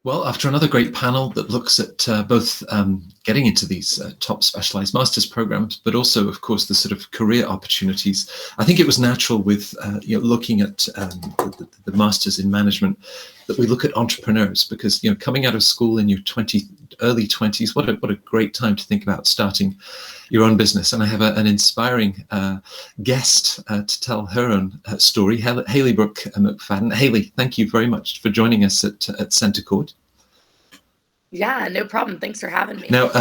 Well, after another great panel that looks at both getting into these top specialized master's programs, but also, of course, the sort of career opportunities, I think it was natural with looking at the masters in management that we look at entrepreneurs because coming out of school in your early 20s, what a great time to think about starting your own business. And I have an inspiring guest to tell her own story, Hailey Brooke McFadden. Hailey, thank you very much for joining us at CentreCourt. Yeah, no problem. Thanks for having me. Now,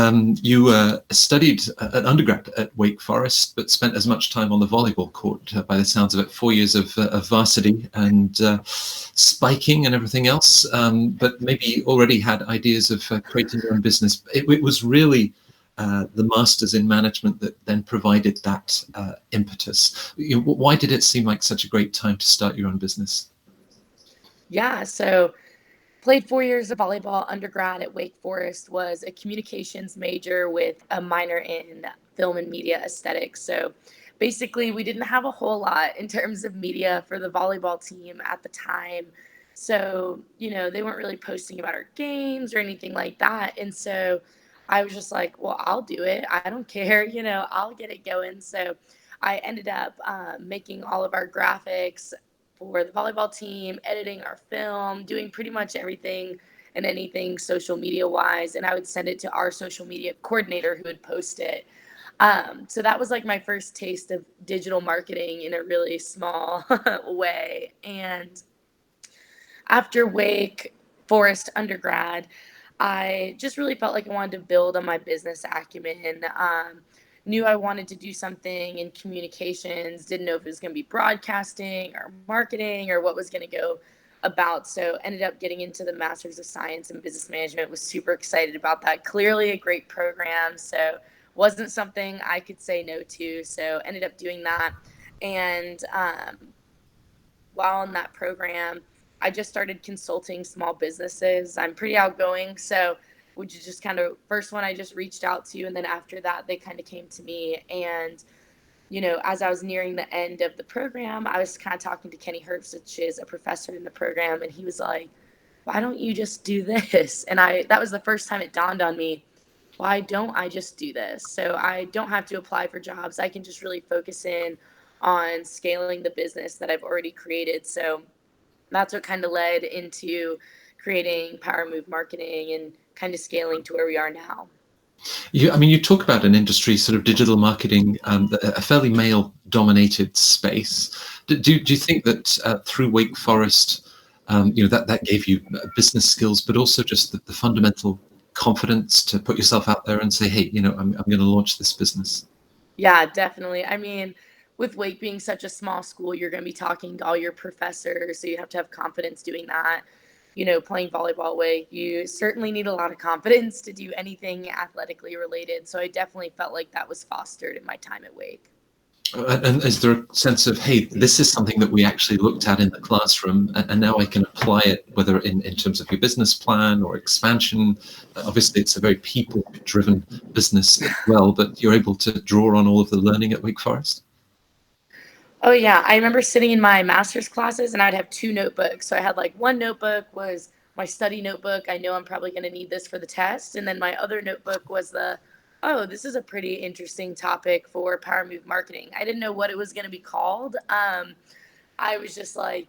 you studied an undergrad at Wake Forest, but spent as much time on the volleyball court, by the sounds of it, 4 years of varsity and spiking and everything else, but maybe already had ideas of creating your own business. It was really the masters in management that then provided that impetus. Why did it seem like such a great time to start your own business? Yeah, so played 4 years of volleyball undergrad at Wake Forest, was a communications major with a minor in film and media aesthetics. So basically, we didn't have a whole lot in terms of media for the volleyball team at the time. So, they weren't really posting about our games or anything like that. And so I was just like, well, I'll do it. I don't care. I'll get it going. So I ended up making all of our graphics for the volleyball team, editing our film, doing pretty much everything and anything social media wise. And I would send it to our social media coordinator who would post it. So that was like my first taste of digital marketing in a really small way. And after Wake Forest undergrad, I just really felt like I wanted to build on my business acumen. Knew I wanted to do something in communications, didn't know if it was going to be broadcasting or marketing or what was going to go about. So ended up getting into the Master's of Science in Business Management, was super excited about that. Clearly a great program. So wasn't something I could say no to. So ended up doing that. And while in that program, I just started consulting small businesses. I'm pretty outgoing, so which is just kind of first one I just reached out to, and then after that they kind of came to me. And as I was nearing the end of the program, I was kind of talking to Kenny Herbst, which is a professor in the program, and he was like, "Why don't you just do this?" And that was the first time it dawned on me, why don't I just do this? So I don't have to apply for jobs. I can just really focus in on scaling the business that I've already created. So that's what kind of led into creating Power Move Marketing and kind of scaling to where we are now. You talk about an industry, sort of digital marketing, a fairly male-dominated space. Do you think that through Wake Forest, that gave you business skills, but also just the fundamental confidence to put yourself out there and say, hey, I'm going to launch this business? Yeah, definitely. I mean, with Wake being such a small school, you're going to be talking to all your professors, so you have to have confidence doing that. Playing volleyball Wake, you certainly need a lot of confidence to do anything athletically related. So I definitely felt like that was fostered in my time at Wake. And is there a sense of, hey, this is something that we actually looked at in the classroom, and now I can apply it, whether in terms of your business plan or expansion? Obviously, it's a very people-driven business as well, but you're able to draw on all of the learning at Wake Forest? Oh yeah, I remember sitting in my master's classes and I'd have two notebooks. So I had like one notebook was my study notebook. I know I'm probably going to need this for the test. And then my other notebook was oh, this is a pretty interesting topic for Power Move Marketing. I didn't know what it was going to be called. I was just like,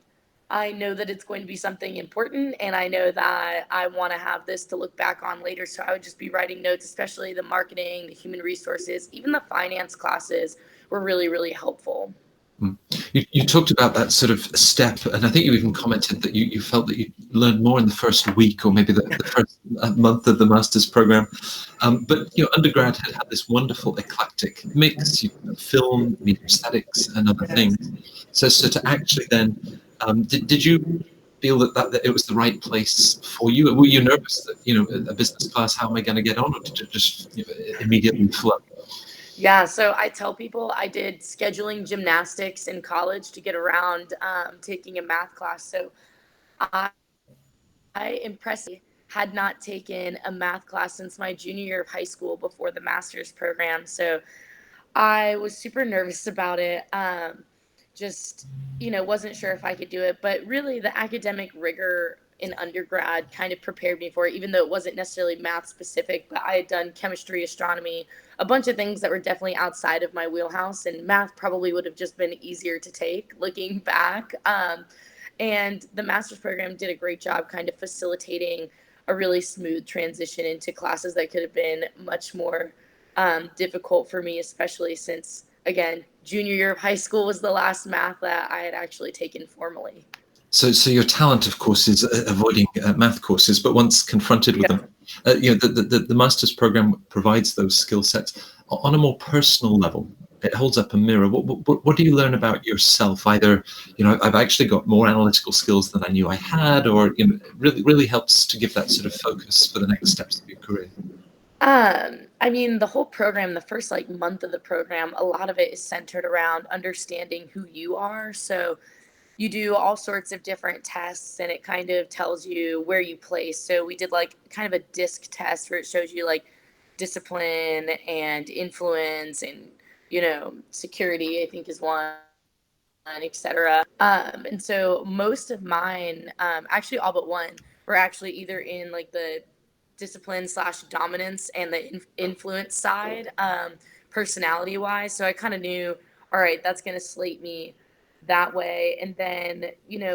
I know that it's going to be something important and I know that I want to have this to look back on later. So I would just be writing notes, especially the marketing, the human resources, even the finance classes were really, really helpful. You talked about that sort of step, and I think you even commented that you felt that you learned more in the first week or maybe the first month of the master's program. But undergrad had this wonderful eclectic mix, film, media aesthetics, and other things. So to actually then, did you feel that it was the right place for you? Were you nervous that a business class, how am I going to get on, or did you just immediately flow? Yeah, so I tell people I did scheduling gymnastics in college to get around taking a math class. So I, I impressively had not taken a math class since my junior year of high school before the master's program. So I was super nervous about it. Just, wasn't sure if I could do it. But really, the academic rigor in undergrad kind of prepared me for it, even though it wasn't necessarily math specific, but I had done chemistry, astronomy, a bunch of things that were definitely outside of my wheelhouse, and math probably would have just been easier to take looking back. And the master's program did a great job kind of facilitating a really smooth transition into classes that could have been much more difficult for me, especially since, again, junior year of high school was the last math that I had actually taken formally. So your talent, of course, is avoiding math courses, but once confronted with them, the master's program provides those skill sets on a more personal level. It holds up a mirror. What do you learn about yourself? Either, I've actually got more analytical skills than I knew I had, or it really helps to give that sort of focus for the next steps of your career. I mean, the whole program, the first like month of the program, a lot of it is centered around understanding who you are. So you do all sorts of different tests and it kind of tells you where you place. So we did like kind of a disc test where it shows you like discipline and influence and, security, I think is one, etc. And so most of mine, actually all but one, were actually either in like the discipline slash dominance and the influence side, personality wise. So I kind of knew, all right, that's going to slate me that way. And then,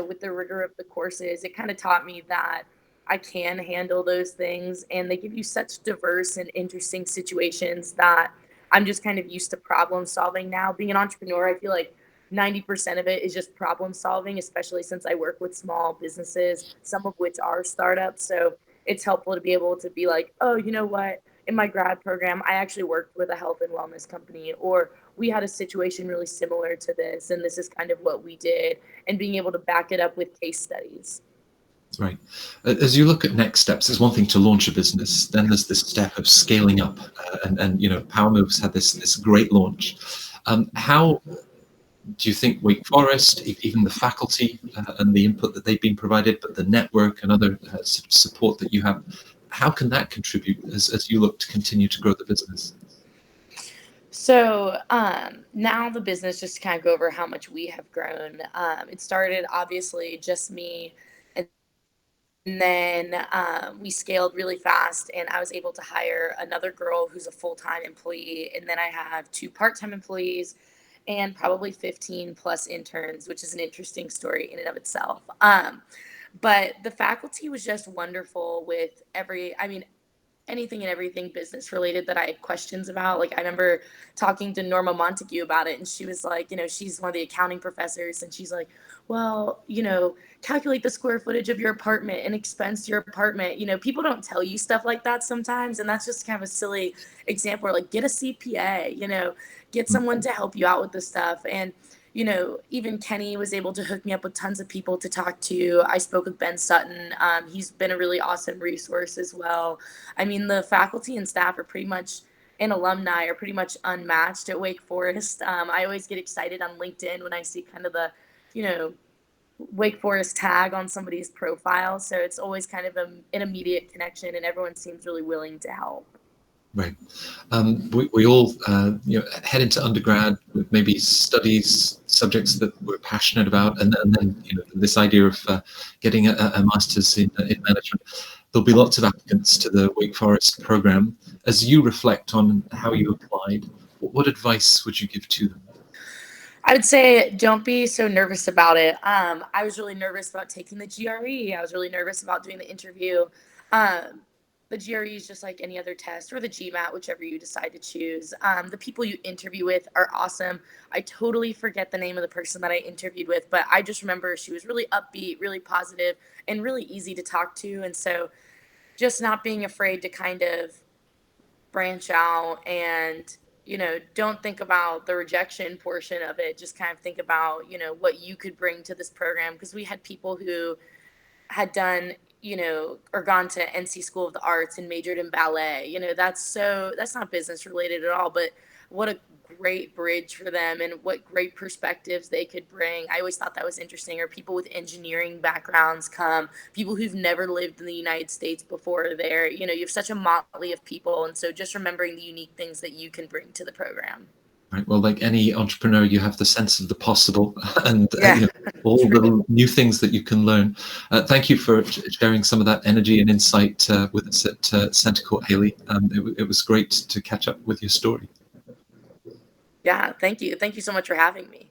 with the rigor of the courses, it kind of taught me that I can handle those things. And they give you such diverse and interesting situations that I'm just kind of used to problem solving now. Being an entrepreneur, I feel like 90% of it is just problem solving, especially since I work with small businesses, some of which are startups. So it's helpful to be able to be like, oh, you know what? In my grad program, I actually worked with a health and wellness company, or we had a situation really similar to this, and this is kind of what we did, and being able to back it up with case studies. Right. As you look at next steps, there's one thing to launch a business. Then there's this step of scaling up, and Power Moves had this great launch. How do you think Wake Forest, even the faculty and the input that they've been provided, but the network and other support that you have, how can that contribute as you look to continue to grow the business? So now the business, just to kind of go over how much we have grown. It started obviously just me, and then we scaled really fast, and I was able to hire another girl who's a full-time employee, and then I have two part-time employees and probably 15 plus interns, which is an interesting story in and of itself. But the faculty was just wonderful with I mean, anything and everything business related that I had questions about. Like I remember talking to Norma Montague about it, and she was like, she's one of the accounting professors, and she's like, well, calculate the square footage of your apartment and expense your apartment. People don't tell you stuff like that sometimes, and that's just kind of a silly example. Or like get a CPA, get someone to help you out with this stuff. And even Kenny was able to hook me up with tons of people to talk to. I spoke with Ben Sutton. He's been a really awesome resource as well. I mean, the faculty and staff are pretty much, and alumni are pretty much unmatched at Wake Forest. I always get excited on LinkedIn when I see kind of the, you know, Wake Forest tag on somebody's profile. So it's always kind of an immediate connection, and everyone seems really willing to help. Right. We all head into undergrad with maybe studies, subjects that we're passionate about, and then this idea of getting a master's in management. There'll be lots of applicants to the Wake Forest program. As you reflect on how you applied, what advice would you give to them? I would say don't be so nervous about it. I was really nervous about taking the GRE. I was really nervous about doing the interview. Um, the GRE is just like any other test, or the GMAT, whichever you decide to choose. The people you interview with are awesome. I totally forget the name of the person that I interviewed with, but I just remember she was really upbeat, really positive, and really easy to talk to. And so just not being afraid to kind of branch out and don't think about the rejection portion of it. Just kind of think about what you could bring to this program, because we had people who had done or gone to NC School of the Arts and majored in ballet. That's not business related at all, but what a great bridge for them, and what great perspectives they could bring. I always thought that was interesting. Or people with engineering backgrounds come, people who've never lived in the United States before there. You have such a motley of people, and so just remembering the unique things that you can bring to the program. Right. Well, like any entrepreneur, you have the sense of the possible and Yeah, all true. the new things that you can learn. Thank you for sharing some of that energy and insight with us at CentreCourt, Hailey. It was great to catch up with your story. Yeah, thank you. Thank you so much for having me.